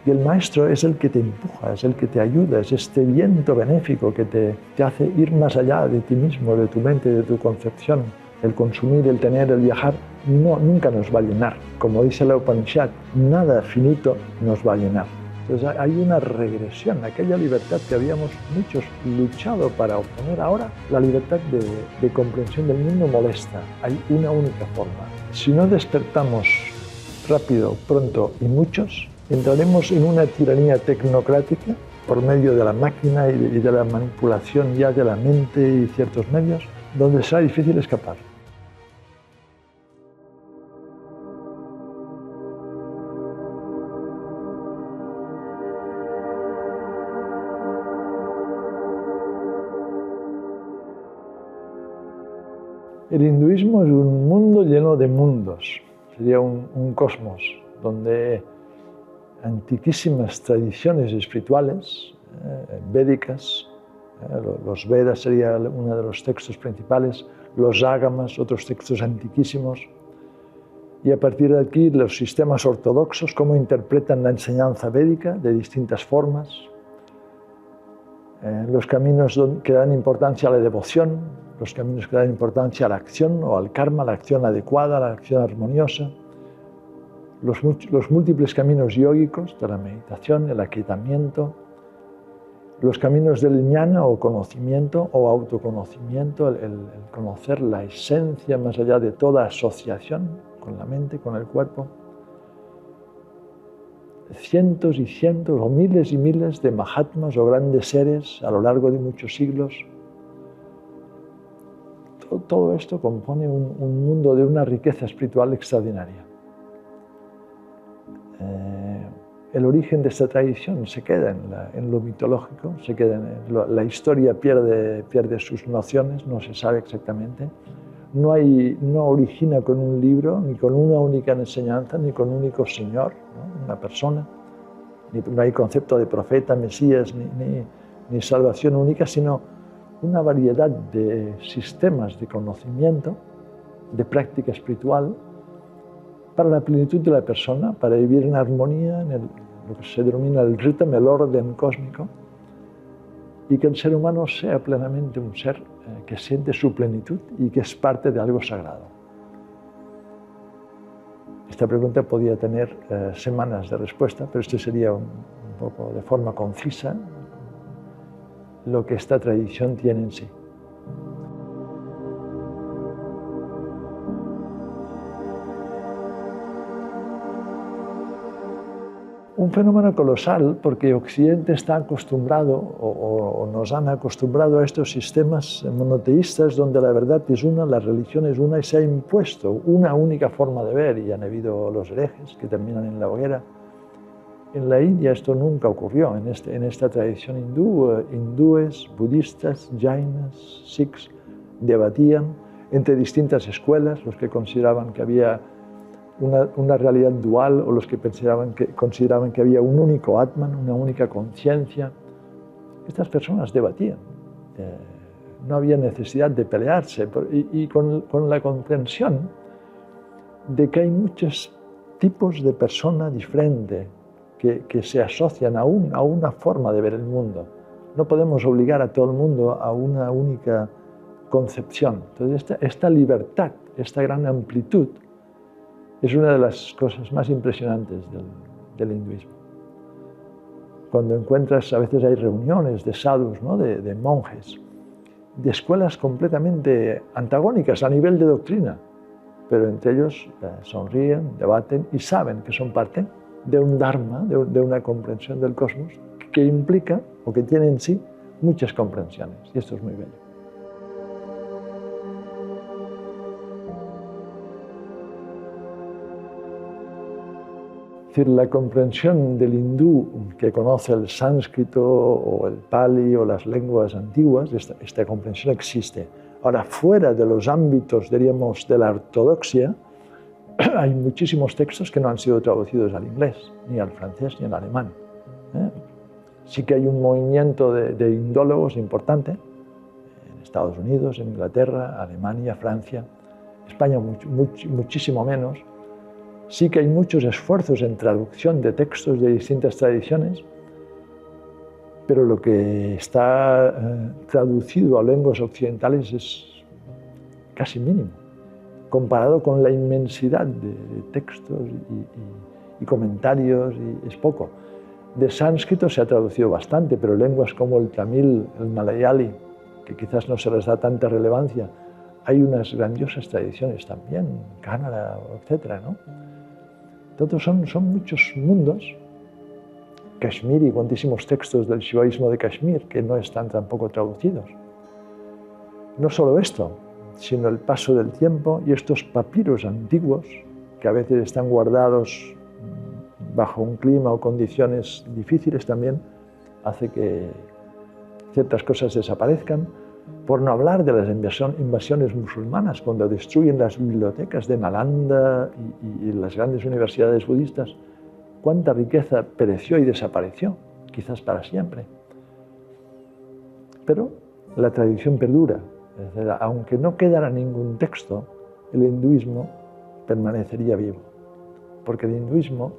Y el maestro es el que te empuja, es el que te ayuda, es este viento benéfico que te hace ir más allá de ti mismo, de tu mente, de tu concepción. El consumir, el tener, el viajar, nunca nos va a llenar. Como dice la Upanishad, nada finito nos va a llenar. Entonces hay una regresión, aquella libertad que habíamos muchos luchado para obtener ahora, la libertad de comprensión del mundo molesta. Hay una única forma. Si no despertamos rápido, pronto y muchos, entraremos en una tiranía tecnocrática por medio de la máquina y de la manipulación ya de la mente y ciertos medios, donde será difícil escapar. El hinduismo es un mundo lleno de mundos, sería un cosmos donde antiquísimas tradiciones espirituales, védicas, los Vedas sería uno de los textos principales, los Ágamas, otros textos antiquísimos, y a partir de aquí los sistemas ortodoxos, cómo interpretan la enseñanza védica de distintas formas, los caminos que dan importancia a la devoción, los caminos que dan importancia a la acción o al karma, la acción adecuada, la acción armoniosa, los múltiples caminos yógicos de la meditación, el aquietamiento, los caminos del jnana o conocimiento o autoconocimiento, el conocer la esencia más allá de toda asociación con la mente, con el cuerpo. Cientos y cientos o miles y miles de mahatmas o grandes seres a lo largo de muchos siglos. Todo esto compone un mundo de una riqueza espiritual extraordinaria. El origen de esta tradición se queda en lo mitológico, se queda la historia pierde sus nociones, no se sabe exactamente. No origina con un libro, ni con una única enseñanza, ni con un único señor, ¿no? Una persona. No hay concepto de profeta, mesías, ni salvación única, sino una variedad de sistemas de conocimiento, de práctica espiritual, para la plenitud de la persona, para vivir en armonía, lo que se denomina el ritmo, el orden cósmico, y que el ser humano sea plenamente un ser que siente su plenitud y que es parte de algo sagrado. Esta pregunta podía tener semanas de respuesta, pero esto sería un poco de forma concisa lo que esta tradición tiene en sí. Un fenómeno colosal porque Occidente está acostumbrado o nos han acostumbrado a estos sistemas monoteístas donde la verdad es una, la religión es una y se ha impuesto una única forma de ver y han habido los herejes que terminan en la hoguera. En la India esto nunca ocurrió, en esta tradición hindú, hindúes, budistas, jainas, sikhs debatían entre distintas escuelas, los que consideraban que había una realidad dual o los que consideraban que había un único Atman, una única conciencia. Estas personas debatían, no había necesidad de pelearse y con la comprensión de que hay muchos tipos de personas diferentes que se asocian a una forma de ver el mundo. No podemos obligar a todo el mundo a una única concepción. Entonces esta libertad, esta gran amplitud, es una de las cosas más impresionantes del hinduismo. Cuando encuentras, a veces hay reuniones de sadhus, ¿no? de monjes, de escuelas completamente antagónicas a nivel de doctrina, pero entre ellos sonríen, debaten y saben que son parte de un dharma, de una comprensión del cosmos que implica o que tiene en sí muchas comprensiones, y esto es muy bello. Es decir, la comprensión del hindú que conoce el sánscrito o el pali o las lenguas antiguas, esta comprensión existe. Ahora, fuera de los ámbitos, diríamos, de la ortodoxia, hay muchísimos textos que no han sido traducidos al inglés, ni al francés, ni al alemán. Sí que hay un movimiento de indólogos importante en Estados Unidos, en Inglaterra, Alemania, Francia, España muchísimo menos, Sí que hay muchos esfuerzos en traducción de textos de distintas tradiciones, pero lo que está traducido a lenguas occidentales es casi mínimo, comparado con la inmensidad de textos y comentarios, y es poco. De sánscrito se ha traducido bastante, pero lenguas como el tamil, el malayali, que quizás no se les da tanta relevancia, hay unas grandiosas tradiciones también, Kannada, etc., ¿no? Entonces son muchos mundos. Kashmir y cuantísimos textos del shivaísmo de Kashmir que no están tampoco traducidos. No solo esto, sino el paso del tiempo y estos papiros antiguos que a veces están guardados bajo un clima o condiciones difíciles también, hace que ciertas cosas desaparezcan, por no hablar de las invasiones musulmanas, cuando destruyen las bibliotecas de Nalanda y las grandes universidades budistas. Cuánta riqueza pereció y desapareció, quizás para siempre. Pero la tradición perdura. Es decir, aunque no quedara ningún texto, el hinduismo permanecería vivo. Porque el hinduismo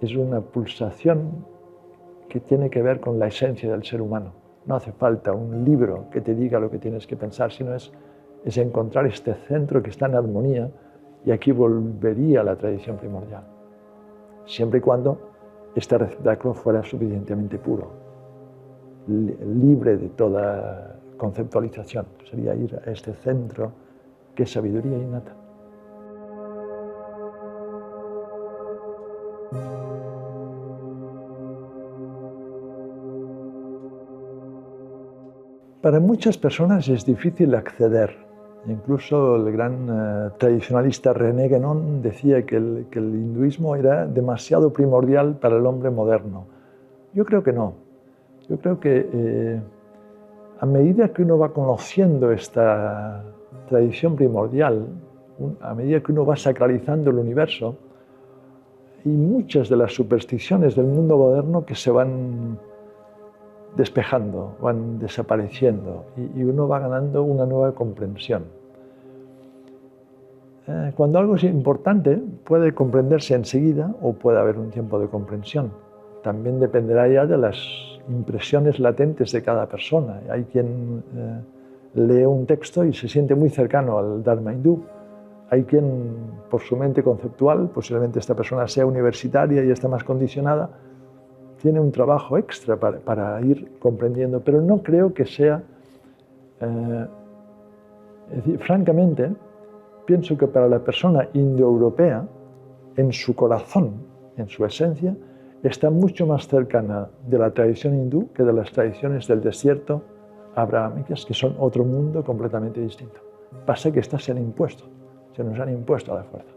es una pulsación que tiene que ver con la esencia del ser humano. No hace falta un libro que te diga lo que tienes que pensar, sino es encontrar este centro que está en armonía, y aquí volvería a la tradición primordial. Siempre y cuando este receptáculo fuera suficientemente puro, libre de toda conceptualización. Sería ir a este centro que es sabiduría innata. Para muchas personas es difícil acceder. Incluso el gran tradicionalista René Guénon decía que el hinduismo era demasiado primordial para el hombre moderno. Yo creo que no. Yo creo que a medida que uno va conociendo esta tradición primordial, a medida que uno va sacralizando el universo, y muchas de las supersticiones del mundo moderno que se van despejando, van desapareciendo, y uno va ganando una nueva comprensión. Cuando algo es importante, puede comprenderse enseguida o puede haber un tiempo de comprensión. También dependerá ya de las impresiones latentes de cada persona. Hay quien lee un texto y se siente muy cercano al Dharma hindú. Hay quien, por su mente conceptual, posiblemente esta persona sea universitaria y está más condicionada, tiene un trabajo extra para ir comprendiendo, pero no creo que sea... es decir, francamente, pienso que para la persona indoeuropea, en su corazón, en su esencia, está mucho más cercana de la tradición hindú que de las tradiciones del desierto abrahámicas, que son otro mundo completamente distinto. Pasa que estas se nos han impuesto a la fuerza.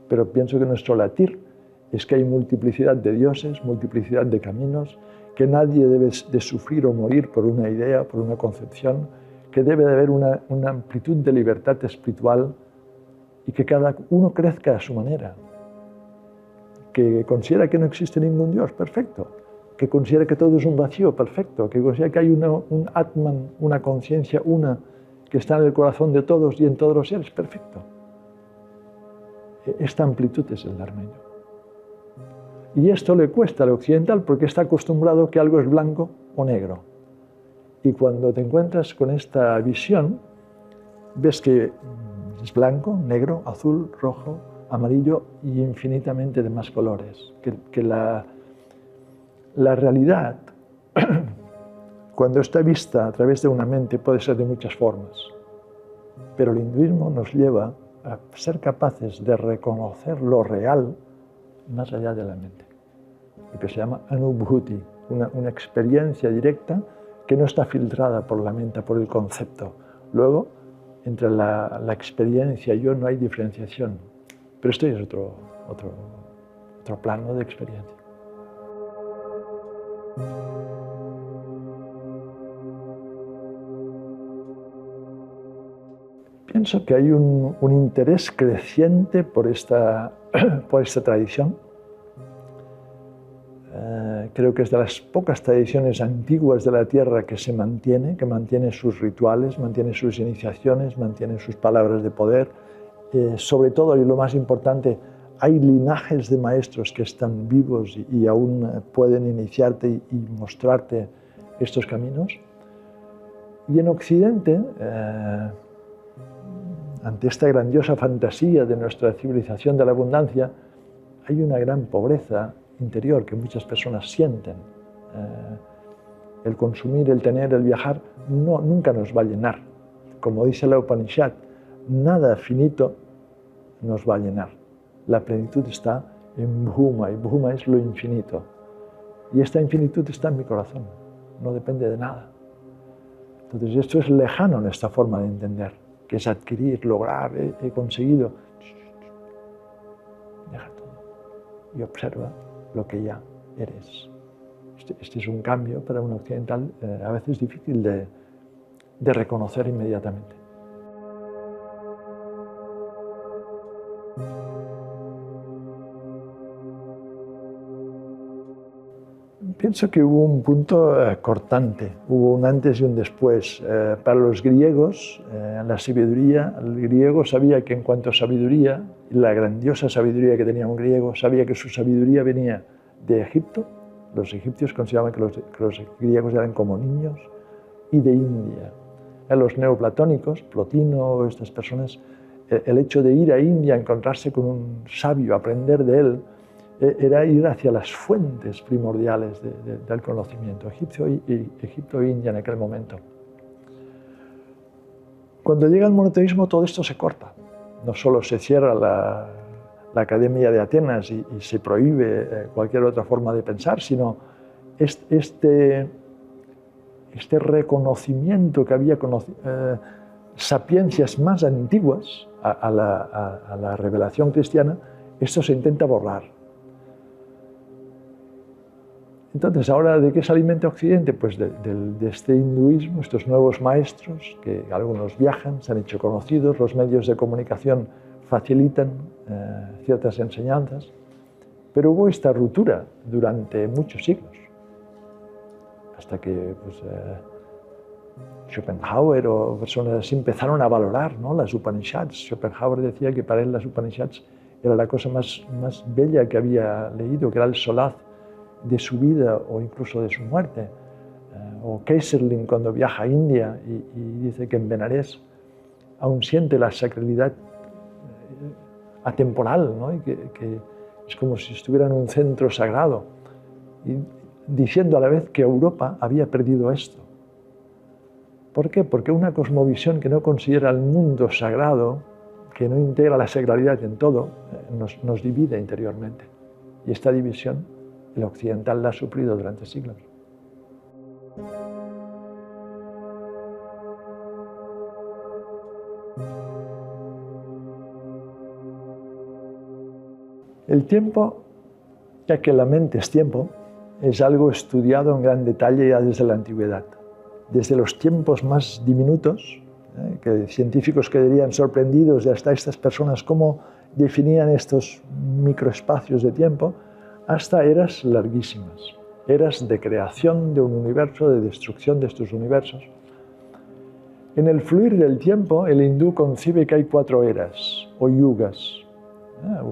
Pero pienso que nuestro latir es que hay multiplicidad de dioses, multiplicidad de caminos, que nadie debe de sufrir o morir por una idea, por una concepción, que debe de haber una amplitud de libertad espiritual y que cada uno crezca a su manera. Que considera que no existe ningún Dios, perfecto. Que considera que todo es un vacío, perfecto. Que considera que hay un Atman, una conciencia una, que está en el corazón de todos y en todos los seres, perfecto. Esta amplitud es el Dharma hindú. Y esto le cuesta al occidental porque está acostumbrado a que algo es blanco o negro. Y cuando te encuentras con esta visión, ves que es blanco, negro, azul, rojo, amarillo y infinitamente de más colores. Que la realidad, cuando está vista a través de una mente, puede ser de muchas formas. Pero el hinduismo nos lleva a ser capaces de reconocer lo real más allá de la mente. Lo que se llama anubhuti, una experiencia directa que no está filtrada por la mente, por el concepto. Luego, entre la experiencia y yo no hay diferenciación. Pero esto es otro plano de experiencia. Pienso que hay un interés creciente por esta tradición. Creo que es de las pocas tradiciones antiguas de la Tierra que se mantiene, que mantiene sus rituales, mantiene sus iniciaciones, mantiene sus palabras de poder. Sobre todo, y lo más importante, hay linajes de maestros que están vivos y aún pueden iniciarte y mostrarte estos caminos. Y en Occidente, ante esta grandiosa fantasía de nuestra civilización de la abundancia, hay una gran pobreza interior que muchas personas sienten. El consumir, el tener, el viajar, nunca nos va a llenar. Como dice la Upanishad, nada finito nos va a llenar. La plenitud está en Bhuma, y Bhuma es lo infinito. Y esta infinitud está en mi corazón, no depende de nada. Entonces esto es lejano en esta forma de entender, que es adquirir, lograr, he conseguido. Deja todo y observa lo que ya eres. Este es un cambio para un occidental a veces difícil de reconocer inmediatamente. Pienso que hubo un punto cortante, hubo un antes y un después. Para los griegos, la sabiduría, el griego sabía que en cuanto a sabiduría, la grandiosa sabiduría que tenía un griego, sabía que su sabiduría venía de Egipto. Los egipcios consideraban que los griegos eran como niños, y de India. Los neoplatónicos, Plotino, estas personas, el hecho de ir a India, encontrarse con un sabio, aprender de él, era ir hacia las fuentes primordiales del conocimiento, Egipto e India en aquel momento. Cuando llega el monoteísmo todo esto se corta. No solo se cierra la Academia de Atenas y se prohíbe cualquier otra forma de pensar, sino este reconocimiento que había sapiencias más antiguas a la revelación cristiana, esto se intenta borrar. Entonces, ahora, ¿de qué se alimenta Occidente? Pues de este hinduismo, estos nuevos maestros, que algunos viajan, se han hecho conocidos, los medios de comunicación facilitan ciertas enseñanzas, pero hubo esta ruptura durante muchos siglos, hasta que Schopenhauer o personas así empezaron a valorar, ¿no?, las Upanishads. Schopenhauer decía que para él las Upanishads era la cosa más bella que había leído, que era el solaz de su vida o incluso de su muerte. O Keyserling, cuando viaja a India y dice que en Benares aún siente la sacralidad atemporal, ¿no?, y que es como si estuviera en un centro sagrado, y diciendo a la vez que Europa había perdido esto. ¿Por qué? Porque una cosmovisión que no considera el mundo sagrado, que no integra la sacralidad en todo, nos divide interiormente. Y esta división el occidental la ha sufrido durante siglos. El tiempo, ya que la mente es tiempo, es algo estudiado en gran detalle ya desde la antigüedad. Desde los tiempos más diminutos, que científicos quedarían sorprendidos de hasta estas personas cómo definían estos microespacios de tiempo, hasta eras larguísimas, eras de creación de un universo, de destrucción de estos universos. En el fluir del tiempo, el hindú concibe que hay 4 eras, o yugas.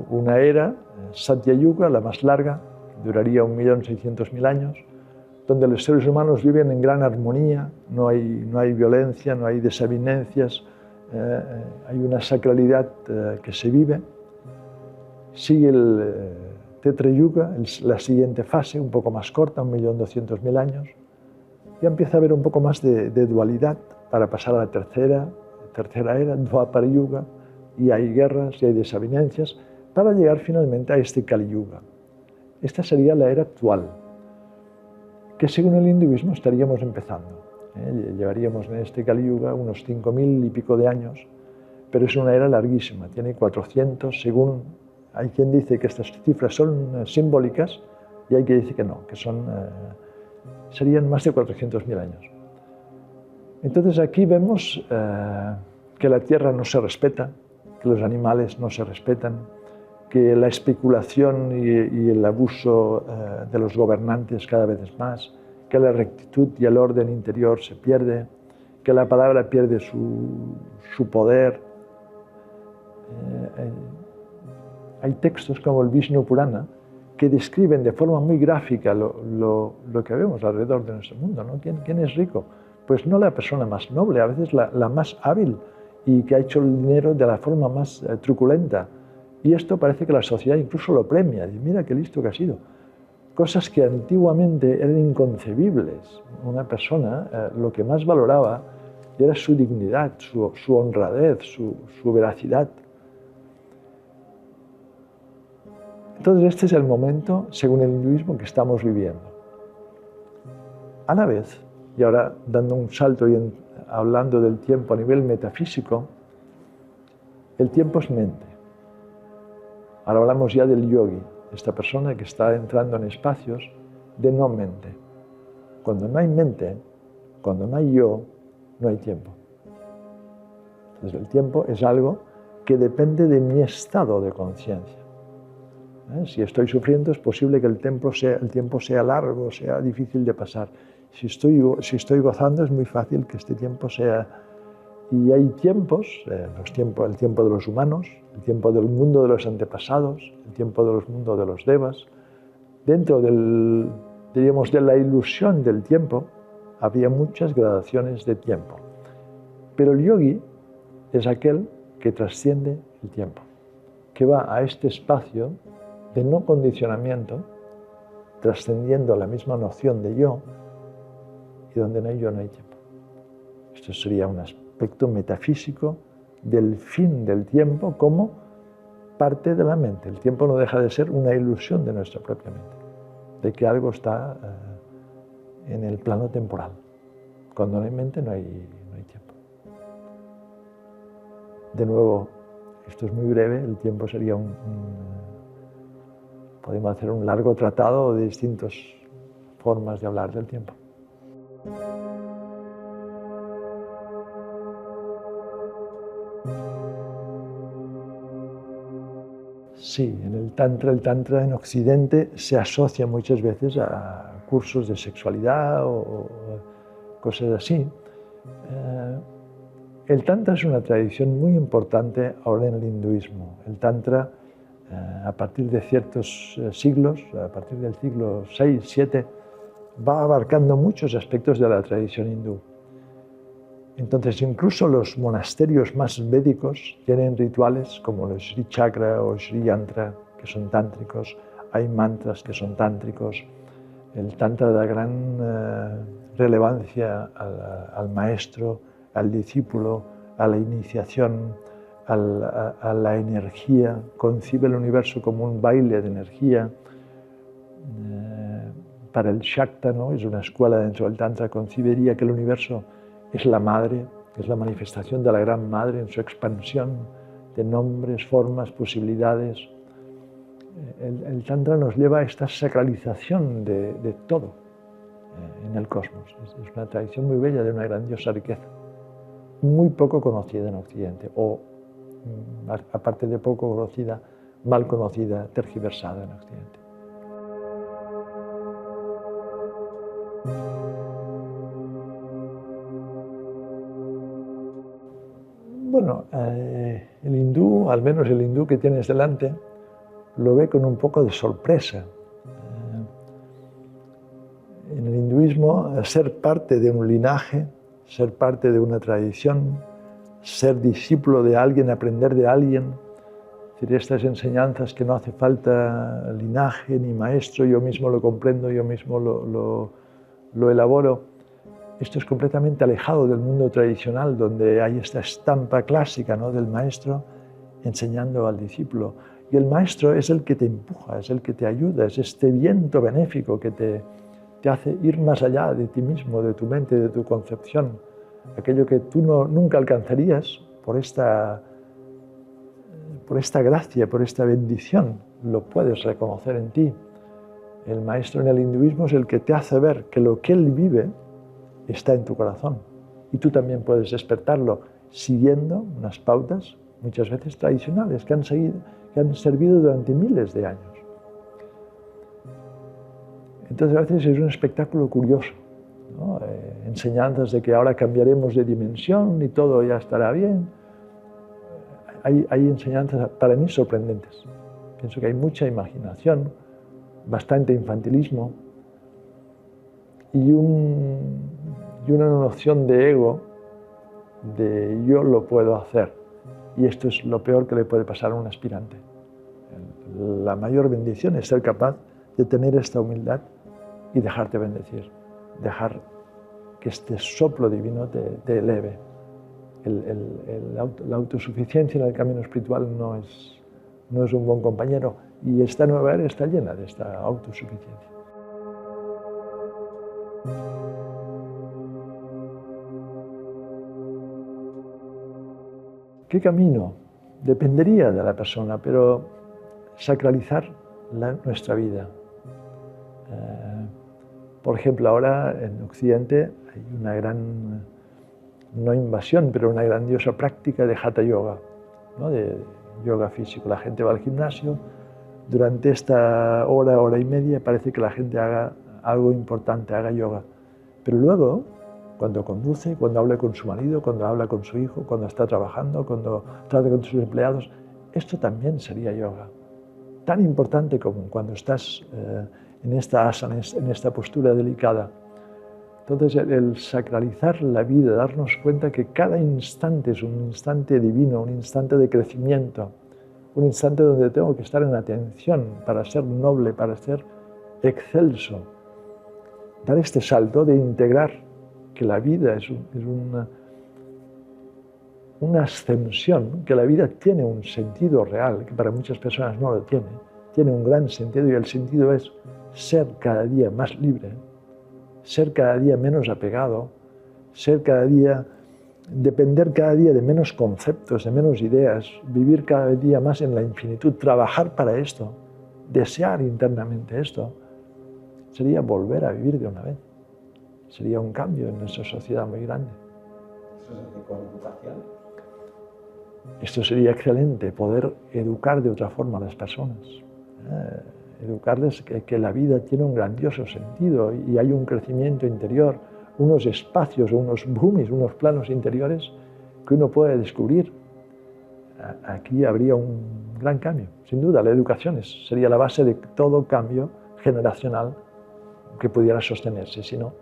Una era, Satya Yuga, la más larga, duraría 1.600.000 años, donde los seres humanos viven en gran armonía, no hay violencia, no hay desavenencias, hay una sacralidad que se vive. Sigue el Tetra Yuga, la siguiente fase, un poco más corta, 1.200.000 años. Ya empieza a haber un poco más de dualidad para pasar a la tercera era, Dvapara Yuga, y hay guerras y hay desavenencias, para llegar finalmente a este Kali Yuga. Esta sería la era actual, que según el hinduismo estaríamos empezando. Llevaríamos en este Kali Yuga unos 5.000 y pico de años, pero es una era larguísima, tiene 400, según hay quien dice que estas cifras son simbólicas y hay quien dice que no, que serían más de 400.000 años. Entonces aquí vemos que la tierra no se respeta, que los animales no se respetan, que la especulación y el abuso de los gobernantes cada vez es más, que la rectitud y el orden interior se pierde, que la palabra pierde su poder. Hay textos como el Vishnu Purana que describen de forma muy gráfica lo que vemos alrededor de nuestro mundo, ¿no? ¿Quién es rico? Pues no la persona más noble, a veces la más hábil y que ha hecho el dinero de la forma más truculenta. Y esto parece que la sociedad incluso lo premia. Dice, mira qué listo que ha sido. Cosas que antiguamente eran inconcebibles. Una persona lo que más valoraba era su dignidad, su honradez, su veracidad. Entonces este es el momento, según el hinduismo, que estamos viviendo. A la vez, y ahora dando un salto y hablando del tiempo a nivel metafísico, el tiempo es mente. Ahora hablamos ya del yogi, esta persona que está entrando en espacios de no mente. Cuando no hay mente, cuando no hay yo, no hay tiempo. Entonces el tiempo es algo que depende de mi estado de conciencia. Si estoy sufriendo es posible que el tiempo sea largo, sea difícil de pasar. Si estoy gozando es muy fácil que este tiempo sea... Y hay tiempos, el tiempo de los humanos, el tiempo del mundo de los antepasados, el tiempo de los mundos de los devas. Dentro diríamos, de la ilusión del tiempo había muchas gradaciones de tiempo. Pero el yogi es aquel que trasciende el tiempo, que va a este espacio de no condicionamiento, trascendiendo la misma noción de yo, y donde no hay yo, no hay tiempo. Esto sería un aspecto metafísico del fin del tiempo como parte de la mente. El tiempo no deja de ser una ilusión de nuestra propia mente, de que algo está en el plano temporal. Cuando no hay mente, no hay tiempo. De nuevo, esto es muy breve, el tiempo sería podemos hacer un largo tratado de distintas formas de hablar del tiempo. Sí, en el tantra en Occidente se asocia muchas veces a cursos de sexualidad o cosas así. El tantra es una tradición muy importante ahora en el hinduismo. El tantra, a partir de ciertos siglos, a partir del siglo VI, VII, va abarcando muchos aspectos de la tradición hindú. Entonces, incluso los monasterios más védicos tienen rituales como los Sri Chakra o Sri Yantra, que son tántricos. Hay mantras que son tántricos. El tantra da gran relevancia al maestro, al discípulo, a la iniciación, a la energía. Concibe el universo como un baile de energía. Para el Shakta, ¿no? Es una escuela dentro del tantra, concibiría que el universo es la madre, es la manifestación de la gran madre en su expansión de nombres, formas, posibilidades. El tantra nos lleva a esta sacralización de todo en el cosmos. Es una tradición muy bella, de una grandiosa riqueza, muy poco conocida en Occidente, o aparte de poco conocida, mal conocida, tergiversada en Occidente. Bueno, el hindú, al menos el hindú que tienes delante, lo ve con un poco de sorpresa. En el hinduismo, ser parte de un linaje, ser parte de una tradición, ser discípulo de alguien, aprender de alguien, es decir, estas enseñanzas que no hace falta linaje ni maestro, yo mismo lo comprendo, yo mismo lo elaboro. Esto es completamente alejado del mundo tradicional, donde hay esta estampa clásica, ¿no?, del maestro enseñando al discípulo. Y el maestro es el que te empuja, es el que te ayuda, es este viento benéfico que te hace ir más allá de ti mismo, de tu mente, de tu concepción. Aquello que tú nunca alcanzarías por esta gracia, por esta bendición, lo puedes reconocer en ti. El maestro en el hinduismo es el que te hace ver que lo que él vive está en tu corazón. Y tú también puedes despertarlo siguiendo unas pautas, muchas veces tradicionales, que han servido durante miles de años. Entonces a veces es un espectáculo curioso, ¿no? Enseñanzas de que ahora cambiaremos de dimensión y todo ya estará bien. Hay enseñanzas para mí sorprendentes. Pienso que hay mucha imaginación, bastante infantilismo y una noción de ego, de yo lo puedo hacer. Y esto es lo peor que le puede pasar a un aspirante. La mayor bendición es ser capaz de tener esta humildad y dejarte bendecir, dejar que este soplo divino te eleve. La autosuficiencia en el camino espiritual no es un buen compañero, y esta nueva era está llena de esta autosuficiencia. ¿Qué camino? Dependería de la persona, pero sacralizar nuestra vida. Por ejemplo, ahora en Occidente hay una gran, no invasión, pero una grandiosa práctica de Hatha Yoga, ¿no? De yoga físico. La gente va al gimnasio, durante esta hora y media parece que la gente haga algo importante, haga yoga. Pero luego, cuando conduce, cuando habla con su marido, cuando habla con su hijo, cuando está trabajando, cuando trata con sus empleados, esto también sería yoga. Tan importante como cuando estás en esta asana, en esta postura delicada. Entonces, el sacralizar la vida, darnos cuenta que cada instante es un instante divino, un instante de crecimiento, un instante donde tengo que estar en atención para ser noble, para ser excelso. Dar este salto de integrar que la vida es una ascensión, que la vida tiene un sentido real, que para muchas personas no lo tiene un gran sentido, y el sentido es ser cada día más libre, ser cada día menos apegado, depender cada día de menos conceptos, de menos ideas, vivir cada día más en la infinitud, trabajar para esto, desear internamente esto, sería volver a vivir de una vez. Sería un cambio en nuestra sociedad muy grande. ¿Eso es con educación? Esto sería excelente, poder educar de otra forma a las personas. Educarles que la vida tiene un grandioso sentido y hay un crecimiento interior, unos espacios, unos bhumis, unos planos interiores que uno puede descubrir. Aquí habría un gran cambio. Sin duda, la educación sería la base de todo cambio generacional que pudiera sostenerse, si no.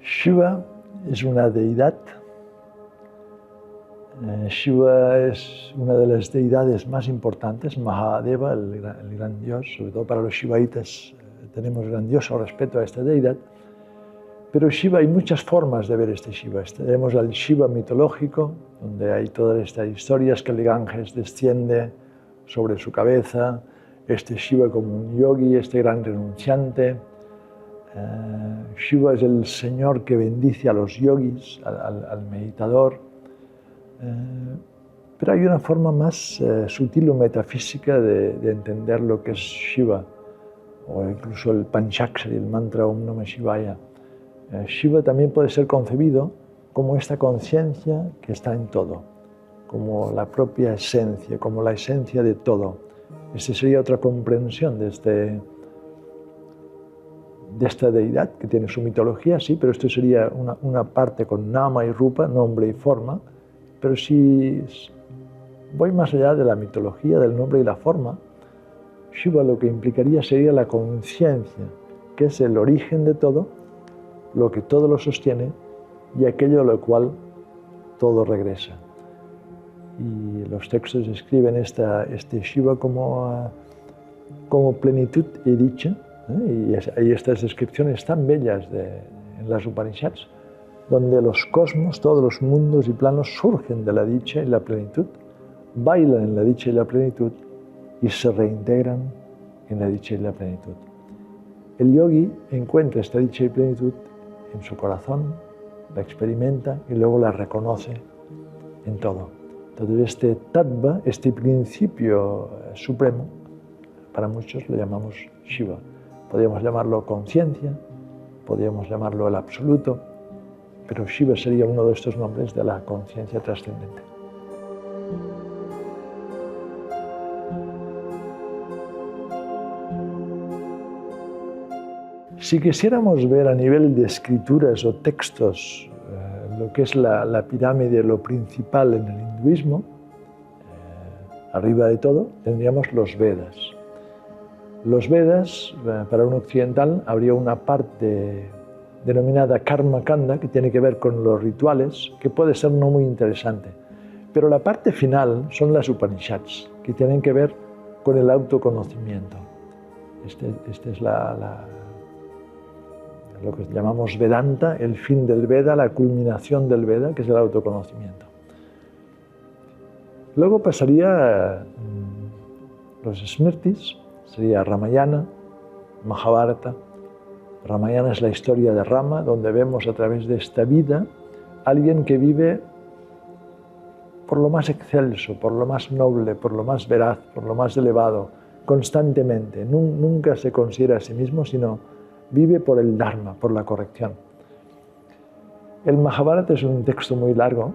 Shiva es una deidad. Shiva es una de las deidades más importantes, Mahadeva, el gran dios. Sobre todo para los shivaitas tenemos grandioso respeto a esta deidad. Pero Shiva, hay muchas formas de ver este Shiva. Tenemos al Shiva mitológico, donde hay todas estas historias que el Ganges desciende sobre su cabeza, este Shiva como un yogi, este gran renunciante. Shiva es el señor que bendice a los yogis, al meditador. Pero hay una forma más sutil o metafísica de entender lo que es Shiva, o incluso el Panchakshari, el mantra Om Namah Shivaya. Shiva también puede ser concebido como esta conciencia que está en todo, como la propia esencia, como la esencia de todo. Esta sería otra comprensión de esta deidad que tiene su mitología, sí, pero esto sería una parte con nama y rupa, nombre y forma. Pero si voy más allá de la mitología, del nombre y la forma, Shiva lo que implicaría sería la conciencia, que es el origen de todo, lo que todo lo sostiene y aquello a lo cual todo regresa. Y los textos describen este Shiva como plenitud y dicha, y hay estas descripciones tan bellas en las Upanishads, donde los cosmos, todos los mundos y planos surgen de la dicha y la plenitud, bailan en la dicha y la plenitud y se reintegran en la dicha y la plenitud. El yogi encuentra esta dicha y plenitud en su corazón, la experimenta y luego la reconoce en todo. Entonces este tattva, este principio supremo, para muchos lo llamamos Shiva. Podríamos llamarlo conciencia, podríamos llamarlo el absoluto, pero Shiva sería uno de estos nombres de la conciencia trascendente. Si quisiéramos ver a nivel de escrituras o textos lo lo que es la pirámide, lo principal en el hinduismo, arriba de todo, tendríamos los Vedas. Los Vedas, para un occidental, habría una parte denominada Karma Kanda, que tiene que ver con los rituales, que puede ser no muy interesante. Pero la parte final son las Upanishads, que tienen que ver con el autoconocimiento. Este es lo que llamamos Vedanta, el fin del Veda, la culminación del Veda, que es el autoconocimiento. Luego pasaría los Smritis, sería Ramayana, Mahabharata. Ramayana es la historia de Rama, donde vemos a través de esta vida a alguien que vive por lo más excelso, por lo más noble, por lo más veraz, por lo más elevado, constantemente. Nunca se considera a sí mismo, sino vive por el Dharma, por la corrección. El Mahabharata es un texto muy largo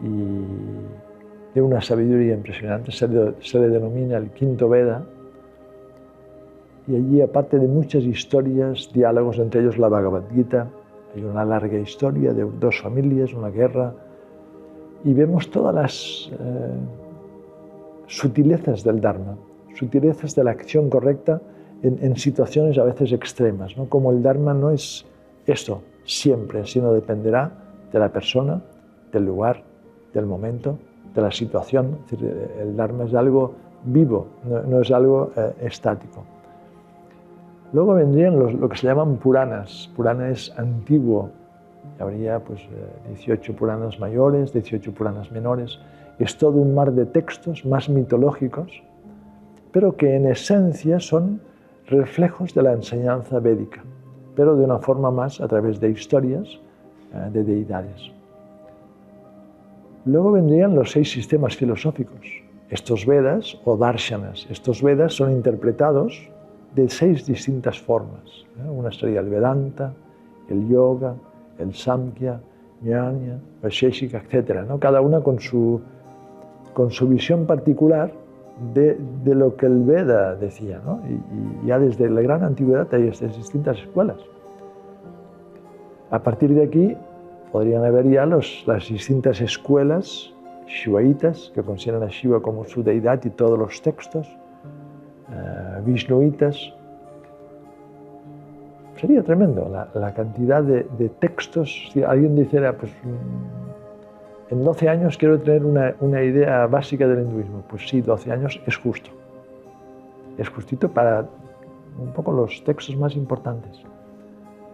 y de una sabiduría impresionante. Se le denomina el quinto Veda. Y allí, aparte de muchas historias, diálogos, entre ellos la Bhagavad Gita, hay una larga historia de dos familias, una guerra, y vemos todas las sutilezas del Dharma, sutilezas de la acción correcta en situaciones a veces extremas, ¿no? Como el Dharma no es esto siempre, sino dependerá de la persona, del lugar, del momento, de la situación. Es decir, el Dharma es algo vivo, no es algo estático. Luego vendrían lo que se llaman Puranas. Purana es antiguo. Habría 18 Puranas mayores, 18 Puranas menores. Es todo un mar de textos más mitológicos, pero que en esencia son reflejos de la enseñanza védica, pero de una forma más a través de historias de deidades. Luego vendrían los 6 sistemas filosóficos. Estos Vedas o Darshanas. Estos Vedas son interpretados de 6 distintas formas. Una sería el Vedanta, el Yoga, el Samkhya, Jnana, Vaisheshika, etc. Cada una con su visión particular de lo que el Veda decía, ¿no? Y ya desde la gran antigüedad hay estas distintas escuelas. A partir de aquí podrían haber ya las distintas escuelas shivaitas, que consideran a Shiva como su deidad y todos los textos, vishnuitas. Sería tremendo la cantidad de textos. Si alguien dijera, pues en 12 años quiero tener una idea básica del hinduismo, pues sí, 12 años es justo. Es justito para un poco los textos más importantes.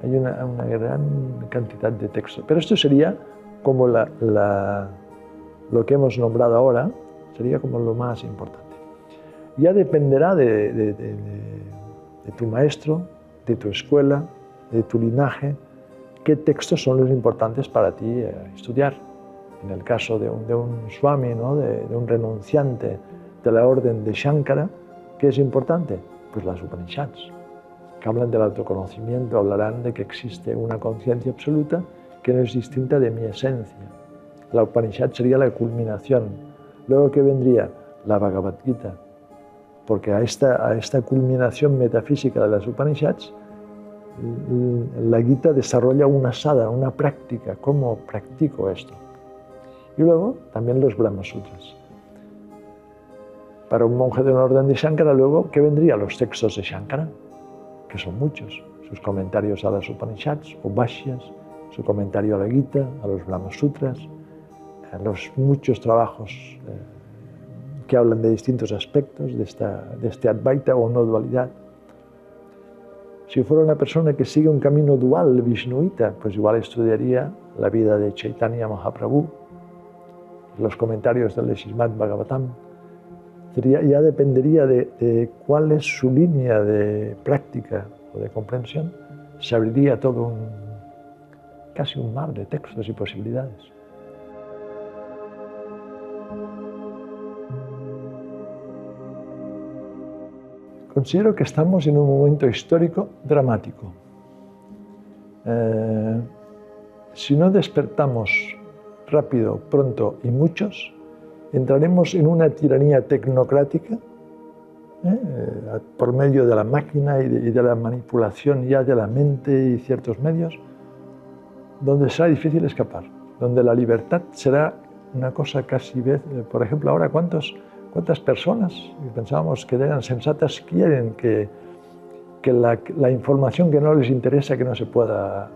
Hay una gran cantidad de textos. Pero esto sería como lo que hemos nombrado ahora, sería como lo más importante. Ya dependerá de tu maestro, de tu escuela, de tu linaje, qué textos son los importantes para ti estudiar. En el caso de un swami, ¿no? de un renunciante de la orden de Shankara, ¿qué es importante? Pues las Upanishads, que hablan del autoconocimiento, hablarán de que existe una conciencia absoluta que no es distinta de mi esencia. La Upanishad sería la culminación. Luego, ¿qué vendría? La Bhagavad Gita. Porque a esta culminación metafísica de las Upanishads, la Gita desarrolla una sadhana, una práctica. ¿Cómo practico esto? Y luego también los Brahma Sutras. Para un monje de una orden de Shankara, luego, ¿qué vendría? Los textos de Shankara, que son muchos. Sus comentarios a las Upanishads, o Bhashyas, su comentario a la Gita, a los Brahma Sutras, a los muchos trabajos que hablan de distintos aspectos de este Advaita o no dualidad. Si fuera una persona que sigue un camino dual, vishnuita, pues igual estudiaría la vida de Chaitanya Mahaprabhu, los comentarios del Srimad Bhagavatam. Ya dependería de cuál es su línea de práctica o de comprensión, se abriría todo casi un mar de textos y posibilidades. Considero que estamos en un momento histórico dramático. Si no despertamos rápido, pronto y muchos, entraremos en una tiranía tecnocrática por medio de la máquina y de la manipulación ya de la mente y ciertos medios, donde será difícil escapar. donde la libertad será una cosa casi, por ejemplo, ahora cuántas personas, pensábamos que eran sensatas, quieren que la información que no les interesa que no se pueda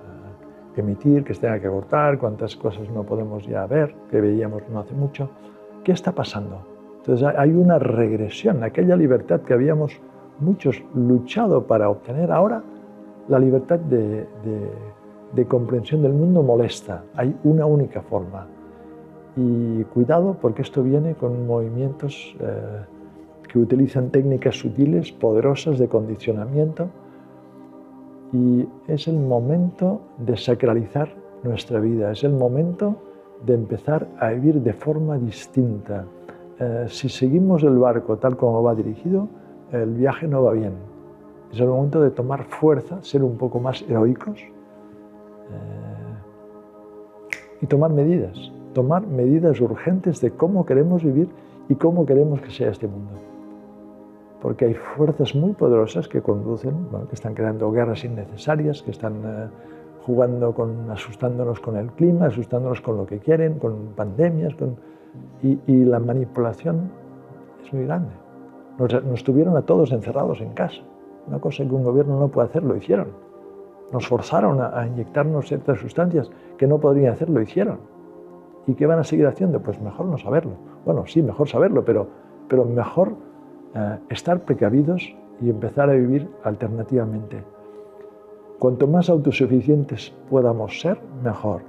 emitir, que se tenga que cortar, cuántas cosas no podemos ya ver, que veíamos no hace mucho. ¿Qué está pasando? Entonces hay una regresión, aquella libertad que habíamos muchos luchado para obtener ahora, la libertad de comprensión del mundo molesta. Hay una única forma. Y cuidado, porque esto viene con movimientos que utilizan técnicas sutiles, poderosas de condicionamiento, y es el momento de sacralizar nuestra vida, es el momento de empezar a vivir de forma distinta. Si seguimos el barco tal como va dirigido, el viaje no va bien. Es el momento de tomar fuerza, ser un poco más heroicos y tomar medidas urgentes de cómo queremos vivir y cómo queremos que sea este mundo. Porque hay fuerzas muy poderosas que conducen, bueno, que están creando guerras innecesarias, que están jugando asustándonos con el clima, asustándonos con lo que quieren, con pandemias, y la manipulación es muy grande. Nos tuvieron a todos encerrados en casa, una cosa que un gobierno no puede hacer, lo hicieron. Nos forzaron a inyectarnos ciertas sustancias que no podrían hacer, lo hicieron. ¿Y qué van a seguir haciendo? Pues mejor no saberlo. Bueno, sí, mejor saberlo, pero mejor estar precavidos y empezar a vivir alternativamente. Cuanto más autosuficientes podamos ser, mejor.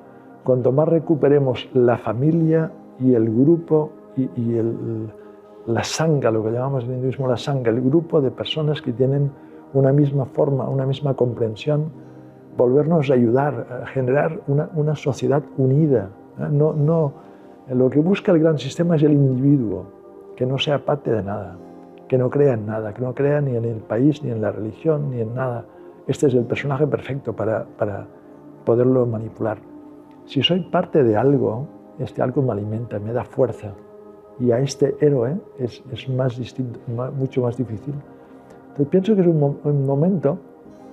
Cuanto más recuperemos la familia y el grupo y la sangha, lo que llamamos en el hinduismo la sangha, el grupo de personas que tienen una misma forma, una misma comprensión, volvernos a ayudar, a generar una sociedad unida. Lo que busca el gran sistema es el individuo, que no sea parte de nada, que no crea en nada, que no crea ni en el país, ni en la religión, ni en nada. Este es el personaje perfecto para poderlo manipular. Si soy parte de algo, este algo me alimenta, me da fuerza. Y a este héroe es más distinto, mucho más difícil. Entonces pienso que es un momento,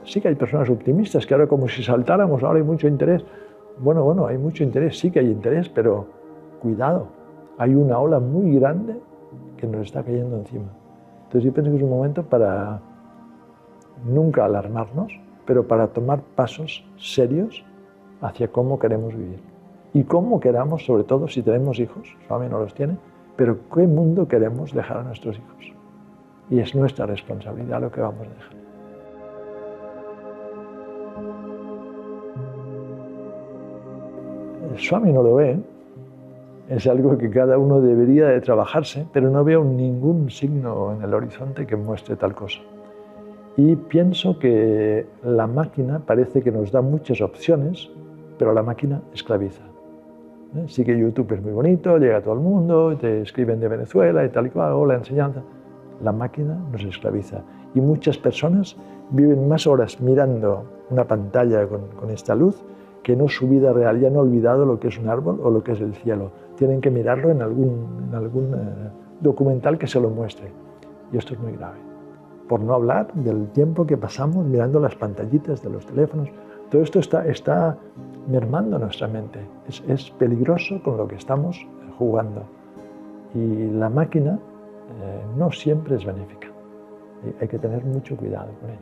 sí que hay personas optimistas, que ahora como si saltáramos, ahora hay mucho interés. Bueno, hay mucho interés, sí que hay interés, pero cuidado, hay una ola muy grande que nos está cayendo encima. Entonces yo pienso que es un momento para nunca alarmarnos, pero para tomar pasos serios hacia cómo queremos vivir. Y cómo queramos, sobre todo si tenemos hijos, Swami no los tiene, pero qué mundo queremos dejar a nuestros hijos. Y es nuestra responsabilidad lo que vamos a dejar. Swami no lo ve, es algo que cada uno debería de trabajarse, pero no veo ningún signo en el horizonte que muestre tal cosa. Y pienso que la máquina parece que nos da muchas opciones, pero la máquina esclaviza. Sí que YouTube es muy bonito, llega a todo el mundo, te escriben de Venezuela y tal y cual, o la enseñanza. La máquina nos esclaviza. Y muchas personas viven más horas mirando una pantalla con esta luz que no su vida real. Ya han olvidado lo que es un árbol o lo que es el cielo. Tienen que mirarlo en algún documental que se lo muestre. Y esto es muy grave. Por no hablar del tiempo que pasamos mirando las pantallitas de los teléfonos. Todo esto está mermando nuestra mente. Es peligroso con lo que estamos jugando. Y la máquina no siempre es benéfica. Hay que tener mucho cuidado con ella.